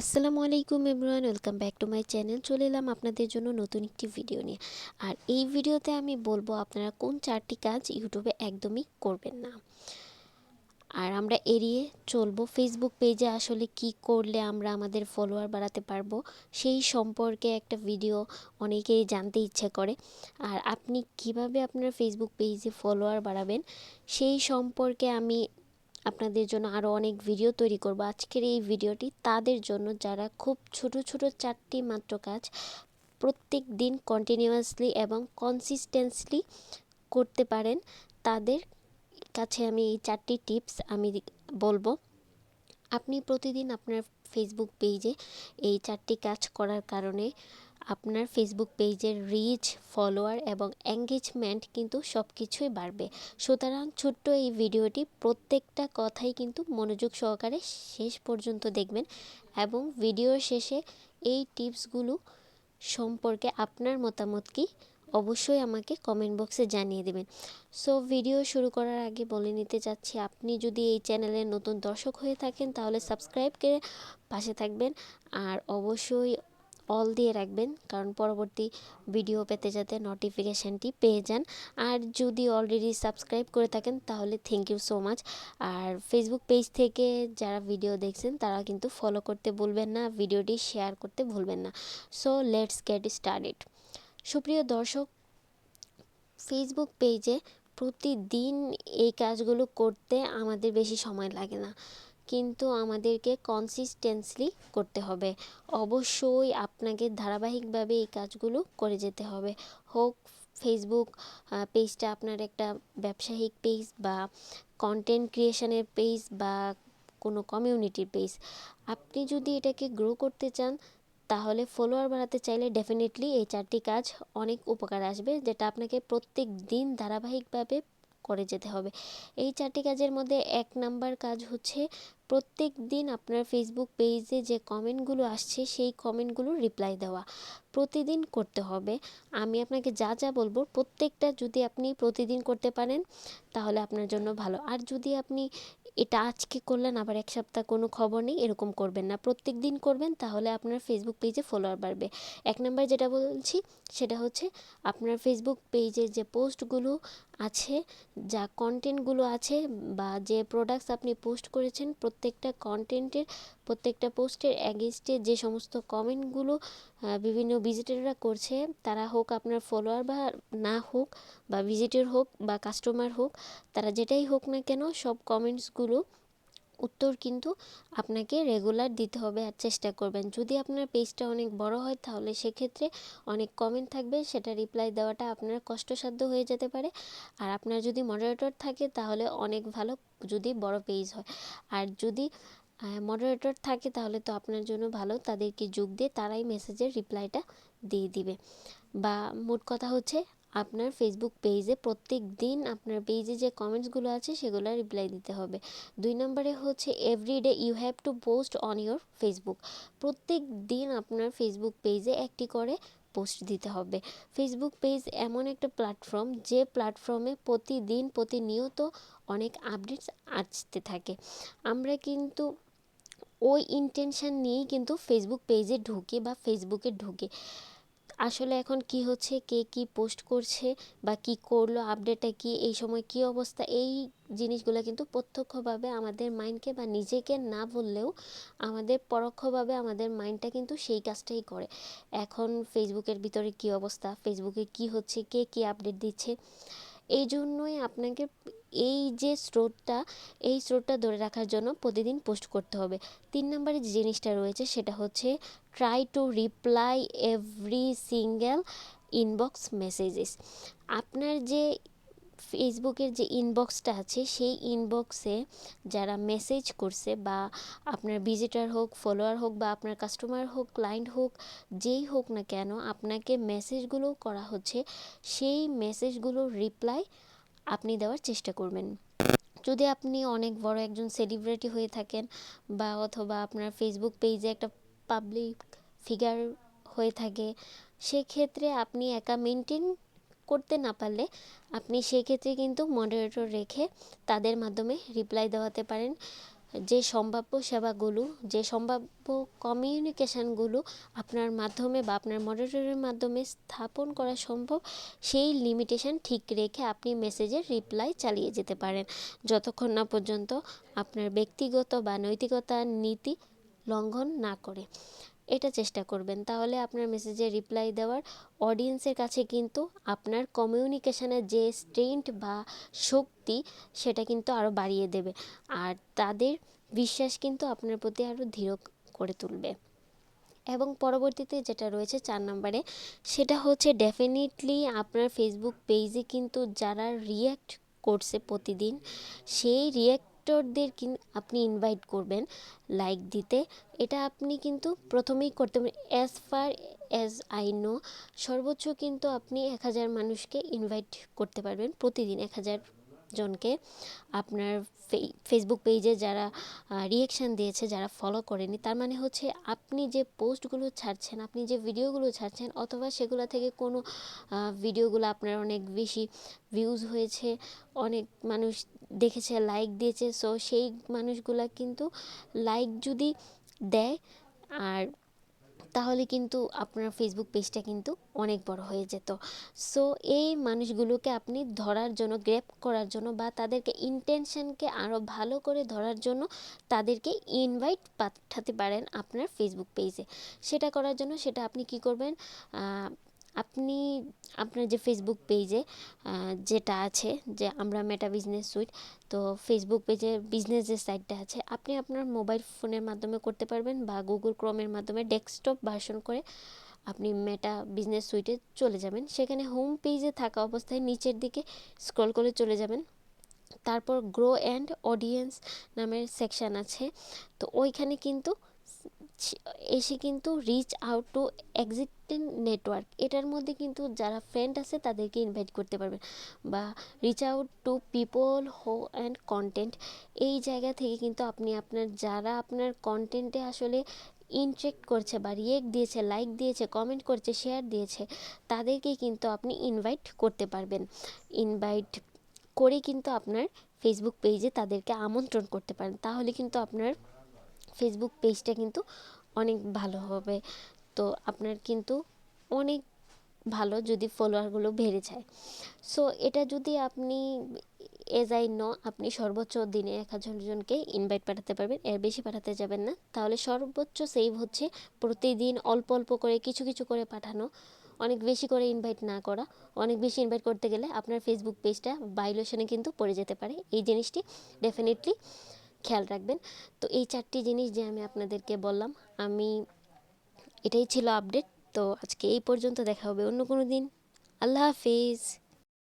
আসসালামু আলাইকুম everyone, welcome back to my channel. চলে এলাম আপনাদের জন্য নতুন একটি ভিডিও নিয়ে। আর এই ভিডিওতে আমি বলবো আপনারা কোন 4টি কাজ ইউটিউবে একদমই করবেন না। আর আমরা এড়িয়ে চলবো ফেসবুক পেজে আসলে কি করলে আমরা আমাদের ফলোয়ার বাড়াতে পারবো সেই সম্পর্কে একটা ভিডিও অনেকেই জানতে ইচ্ছে করে। আর আপনি কিভাবে আপনার ফেসবুক পেজে ফলোয়ার বাড়াবেন সেই সম্পর্কে আমি আপনাদের জন্য আরও অনেক ভিডিও তৈরি করব। আজকের এই ভিডিওটি তাদের জন্য যারা খুব ছোট ছোট 4টি মাত্র কাজ প্রত্যেক দিন কন্টিনিউয়াসলি এবং কনসিস্টেন্সলি করতে পারেন। তাদের কাছে আমি এই 4টি টিপস আমি বলবো। আপনি প্রতিদিন আপনার ফেসবুক পেজে এই 4টি কাজ করার কারণে আপনার ফেসবুক পেজের রিচ, ফলোয়ার এবং এঙ্গেজমেন্ট কিন্তু সব কিছুই বাড়বে। সুতরাং ছোট্ট এই ভিডিওটি প্রত্যেকটা কথাই কিন্তু মনোযোগ সহকারে শেষ পর্যন্ত দেখবেন এবং ভিডিওর শেষে এই টিপসগুলো সম্পর্কে আপনার মতামত কি অবশ্যই আমাকে কমেন্ট বক্সে জানিয়ে দেবেন। সো ভিডিও শুরু করার আগে বলে নিতে চাচ্ছি, আপনি যদি এই চ্যানেলের নতুন দর্শক হয়ে থাকেন তাহলে সাবস্ক্রাইব করে পাশে থাকবেন আর অবশ্যই অল দিয়ে রাখবেন, কারণ পরবর্তী ভিডিও পেতে যাতে নোটিফিকেশানটি পেয়ে যান। আর যদি অলরেডি সাবস্ক্রাইব করে থাকেন তাহলে থ্যাংক ইউ সো মাচ। আর ফেসবুক পেজ থেকে যারা ভিডিও দেখছেন তারা কিন্তু ফলো করতে ভুলবেন না, ভিডিওটি শেয়ার করতে ভুলবেন না। So let's get started. সুপ্রিয় দর্শক, ফেসবুক পেজে প্রতিদিন এই কাজগুলো করতে আমাদের বেশি সময় লাগে না, কিন্তু আমাদেরকে কনসিস্টেন্সলি করতে হবে। অবশ্যই আপনাকে ধারাবাহিকভাবে এই কাজগুলো করে যেতে হবে। হোক ফেসবুক পেজটা আপনার একটা ব্যবসায়িক পেজ বা কন্টেন্ট ক্রিয়েশনের পেজ বা কোনো কমিউনিটির পেজ, আপনি যদি এটাকে গ্রো করতে চান তাহলে ফলোয়ার বাড়াতে চাইলে ডেফিনেটলি এই 4টি কাজ অনেক উপকার আসবে, যেটা আপনাকে প্রত্যেক দিন ধারাবাহিকভাবে করে যেতে হবে। এই 4টি কাজের মধ্যে 1 নাম্বার কাজ হচ্ছে প্রত্যেক দিন আপনার ফেসবুক পেজে যে কমেন্টগুলো আসছে সেই কমেন্টগুলো রিপ্লাই দেওয়া প্রতিদিন করতে হবে। আমি আপনাকে যা যা বলবো প্রত্যেকটা যদি আপনি প্রতিদিন করতে পারেন তাহলে আপনার জন্য ভালো। আর যদি আপনি এটা আজকে করলেন আবার 1 সপ্তাহ কোনো খবর নেই, এরকম করবেন না, প্রত্যেক দিন করবেন, তাহলে আপনার ফেসবুক পেজে ফলোয়ার বাড়বে। 1 নাম্বার যেটা বলছি সেটা হচ্ছে আপনার ফেসবুক পেজের যে পোস্টগুলো আছে, যা কন্টেন্টগুলো আছে বা যে প্রোডাক্টস আপনি পোস্ট করেছেন প্রত্যেকটা পোস্টের অ্যাগেইনস্টে যে সমস্ত কমেন্টগুলো বিভিন্ন ভিজিটররা করছে, তারা হোক আপনার ফলোয়ার বা না হোক, বা ভিজিটর হোক বা কাস্টমার হোক, তারা যেটাই হোক না কেন সব কমেন্টসগুলো উত্তর কিন্তু আপনাকে রেগুলার দিতে হবে আর চেষ্টা করবেন। যদি আপনার পেজটা অনেক বড় হয় তাহলে সেক্ষেত্রে অনেক কমেন্ট থাকবে, সেটা রিপ্লাই দেওয়াটা আপনার কষ্টসাধ্য হয়ে যেতে পারে। আর আপনার যদি মডারেটর থাকে তাহলে অনেক ভালো, যদি বড় পেজ হয়। আর যদি মডারেটর থাকে তাহলে তো আপনার জন্য ভালো, তাদেরকে যোগ দিয়ে তারাই মেসেজের রিপ্লাইটা দিয়ে দিবে। বা মোট কথা হচ্ছে আপনার ফেসবুক পেজে প্রত্যেক দিন আপনার পেজে যে কমেন্টসগুলো আছে সেগুলো রিপ্লাই দিতে হবে। 2 নম্বরে হচ্ছে everyday you have to post on your Facebook. প্রত্যেক দিন আপনার ফেসবুক পেজে একটি করে পোস্ট দিতে হবে। ফেসবুক পেজ এমন একটা প্ল্যাটফর্ম যে প্ল্যাটফর্মে প্রতিদিন প্রতিনিয়ত অনেক আপডেটস আসতে থাকে। আমরা কিন্তু ওই ইন্টেনশন নিয়েই কিন্তু ফেসবুক পেজে ঢুকি বা ফেসবুকে ঢুকি। আসলে এখন কি হচ্ছে, কে কি পোস্ট করছে বা কি করলো, আপডেটটা কি, এই সময় কি অবস্থা, এই জিনিসগুলো কিন্তু প্রত্যক্ষভাবে আমাদের মাইন্ডকে বা নিজেকে না বললেও আমাদের পরোক্ষভাবে আমাদের মাইন্ডটা কিন্তু সেই কাজটাই করে। এখন ফেসবুকের ভিতরে কি অবস্থা, ফেসবুকে কি হচ্ছে, কে কি আপডেট দিচ্ছে, এই জন্যই আপনাকে এই স্রোতটা ধরে রাখার জন্য প্রতিদিন পোস্ট করতে হবে। 3 নম্বরে যে জিনিসটা রয়েছে সেটা হচ্ছে try to reply every single inbox messages. আপনার যে ফেসবুকের যে ইনবক্সটা আছে সেই ইনবক্সে যারা মেসেজ করছে বা আপনার ভিজিটার হোক, ফলোয়ার হোক বা আপনার কাস্টমার হোক, ক্লায়েন্ট হোক, যেই হোক না কেন আপনাকে মেসেজগুলো করা হচ্ছে, সেই মেসেজগুলোর রিপ্লাই আপনি দেওয়ার চেষ্টা করবেন। যদি আপনি অনেক বড় একজন সেলিব্রিটি হয়ে থাকেন বা অথবা আপনার ফেসবুক পেজে একটা পাবলিক ফিগার হয়ে থাকে, সেক্ষেত্রে আপনি একা মেনটেন করতে না পারলে আপনি সেক্ষেত্রে কিন্তু মডারেটর রেখে তাদের মাধ্যমে রিপ্লাই দেওয়াতে পারেন। যে সম্ভাব্য সেবাগুলো, যে সম্ভাব্য কমিউনিকেশানগুলো আপনার মাধ্যমে বা আপনার মডারেটরের মাধ্যমে স্থাপন করা সম্ভব, সেই লিমিটেশন ঠিক রেখে আপনি মেসেজের রিপ্লাই চালিয়ে যেতে পারেন, যতক্ষণ না পর্যন্ত আপনার ব্যক্তিগত বা নৈতিকতার নীতি লঙ্ঘন না করে। এটা চেষ্টা করবেন, তাহলে আপনার মেসেজে রিপ্লাই দেওয়ার অডিয়েন্সের কাছে কিন্তু আপনার কমিউনিকেশনের যে স্ট্রেংথ বা শক্তি, সেটা কিন্তু আরও বাড়িয়ে দেবে, আর তাদের বিশ্বাস কিন্তু আপনার প্রতি আরও দৃঢ় করে তুলবে। এবং পরবর্তীতে যেটা রয়েছে 4 নম্বরে, সেটা হচ্ছে ডেফিনেটলি আপনার ফেসবুক পেজে কিন্তু যারা রিয়্যাক্ট করছে প্রতিদিন, সেই রিয়্যাক্টরদের আপনি ইনভাইট করবেন লাইক দিতে। এটা আপনি কিন্তু প্রথমেই করতে পারেন। As far as I know, সর্বোচ্চ কিন্তু আপনি 1000 মানুষকে ইনভাইট করতে পারবেন প্রতিদিন, 1000 জনকে আপনার ফেসবুক পেজে যারা রিয়েকশান দিয়েছে, যারা ফলো করেনি, তার মানে হচ্ছে আপনি যে পোস্টগুলো ছাড়ছেন, আপনি যে ভিডিওগুলো ছাড়ছেন, অথবা সেগুলো থেকে কোনো ভিডিওগুলো আপনার অনেক বেশি ভিউজ হয়েছে, অনেক মানুষ দেখেছে, লাইক দিয়েছে, সো সেই মানুষগুলা কিন্তু লাইক যদি দেয়, আর তাহলে কিন্তু আপনার ফেসবুক পেজটা কিন্তু অনেক বড় হয়ে যেত। সো এই মানুষগুলোকে আপনি ধরার জন্য, গ্র্যাব করার জন্য, বা তাদেরকে ইন্টেনশনকে আরও ভালো করে ধরার জন্য তাদেরকে ইনভাইট পাঠাতে পারেন আপনার ফেসবুক পেজে। সেটা করার জন্য সেটা আপনি কি করবেন, আপনি আপনার যে ফেসবুক পেজে যেটা আছে, যে আমরা মেটা বিজনেস সুইট, তো ফেসবুক পেজে বিজনেস যে সাইটটা আছে, আপনি আপনার মোবাইল ফোনের মাধ্যমে করতে পারবেন, বা গুগল ক্রোমের মাধ্যমে ডেস্কটপ ভার্সন করে আপনি মেটা বিজনেস সুইটে চলে যাবেন। সেখানে হোম পেজে থাকা অবস্থায় নিচের দিকে স্ক্রল করে চলে যাবেন, তারপর গ্রো অ্যান্ড অডিয়েন্স নামের সেকশান আছে, তো ওইখানে কিন্তু এসে কিন্তু reach out to existing network, এটার মধ্যে কিন্তু যারা ফ্রেন্ড আছে তাদেরকে ইনভাইট করতে পারবেন, বা রিচ আউট টু পিপল হো অ্যান্ড কন্টেন্ট, এই জায়গা থেকে কিন্তু আপনি আপনার যারা আপনার কন্টেন্টে আসলে ইন্টারেক্ট করছে, বা রিয়েক্ট দিয়েছে, লাইক দিয়েছে, কমেন্ট করছে, শেয়ার দিয়েছে, তাদেরকে কিন্তু আপনি ইনভাইট করতে পারবেন। ইনভাইট করে কিন্তু আপনার ফেসবুক পেজে তাদেরকে আমন্ত্রণ করতে পারেন, তাহলে কিন্তু আপনার ফেসবুক পেজটা কিন্তু অনেক ভালো হবে। তো আপনার কিন্তু অনেক ভালো যদি ফলোয়ারগুলো বেড়ে যায়। সো এটা যদি আপনি এজ আই নো, আপনি সর্বোচ্চ দিনে 1000 জনকে ইনভাইট পাঠাতে পারবেন, এর বেশি পাঠাতে যাবেন না, তাহলে সর্বোচ্চ সেভ হচ্ছে প্রতিদিন অল্প অল্প করে, কিছু কিছু করে পাঠানো, অনেক বেশি করে ইনভাইট না করা। অনেক বেশি ইনভাইট করতে গেলে আপনার ফেসবুক পেজটা ভাইলেশনে কিন্তু পড়ে যেতে পারে, এই জিনিসটি ডেফিনেটলি খেয়াল রাখবেন। তো এই 4টি জিনিস যে আমি আপনাদেরকে বললাম, আমি এটাই ছিল আপডেট। তো আজকে এই পর্যন্ত, দেখা হবে অন্য কোনো দিন। আল্লাহ হাফিজ।